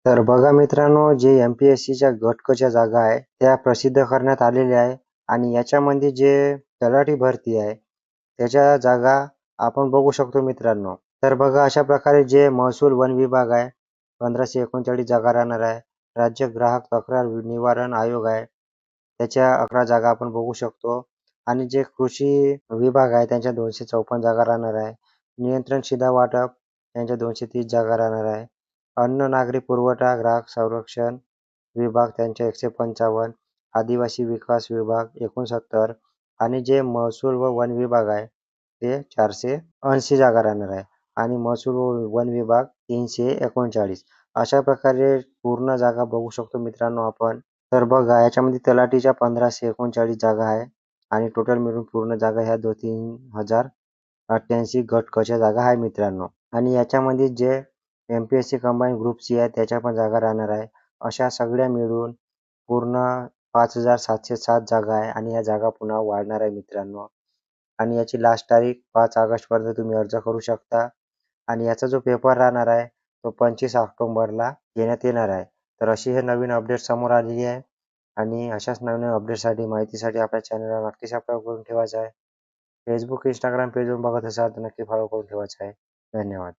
तर बघा मित्रांनो, जे एम-पी-एस-सीच्या गट क च्या जागा आहे, त्या प्रसिद्ध करण्यात आलेल्या आहे आणि याच्यामध्ये जे तलाठी भरती आहे, त्याच्या जागा आपण बघू शकतो मित्रांनो. तर बघा अशा प्रकारे जे महसूल वन विभाग आहे, 1539 जागा राहणार आहे. राज्य ग्राहक तक्रार निवारण आयोग आहे, त्याच्या 11 जागा आपण बघू शकतो आणि जे कृषी विभाग आहे, त्यांच्या 254 जागा राहणार आहे. नियंत्रण शिधा वाटप यांच्या 230 जागा राहणार आहे. अन्न नागरी पुरवठा ग्राहक संरक्षण विभाग त्यांच्या 155, आदिवासी विकास विभाग 69 आणि जे महसूल व वन विभाग आहे ते 480 जागा राहणार आहे आणि महसूल व वन विभाग 339. अशा प्रकारे पूर्ण जागा बघू शकतो मित्रांनो आपण. तर बघा याच्यामध्ये तलाठीच्या 1539 जागा आहे आणि टोटल मिळून पूर्ण जागा ह्या 3088 गट क च्या जागा आहे मित्रांनो. आणि याच्यामध्ये जे एम-पी-एस-सी कंबाईन ग्रुप सी आहे त्याच्या पण जागा राहणार आहे. अशा सगळ्या मिळून पूर्ण 5707 जागा आहे आणि ह्या जागा पुन्हा वाढणार आहे मित्रांनो. आणि याची लास्ट तारीख 5 ऑगस्टपर्यंत तुम्ही अर्ज करू शकता आणि याचा जो पेपर राहणार आहे तो 25 ऑक्टोबरला घेण्यात येणार आहे. तर अशी हे नवीन अपडेट समोर आलेली आहे आणि अशाच नवीन अपडेटसाठी माहितीसाठी आपल्या चॅनलला नक्की सबस्क्राईब करून ठेवायचं आहे. फेसबुक, इंस्टाग्राम पेजवरून बघत असाल तर नक्की फॉलो करून ठेवायचं आहे. धन्यवाद.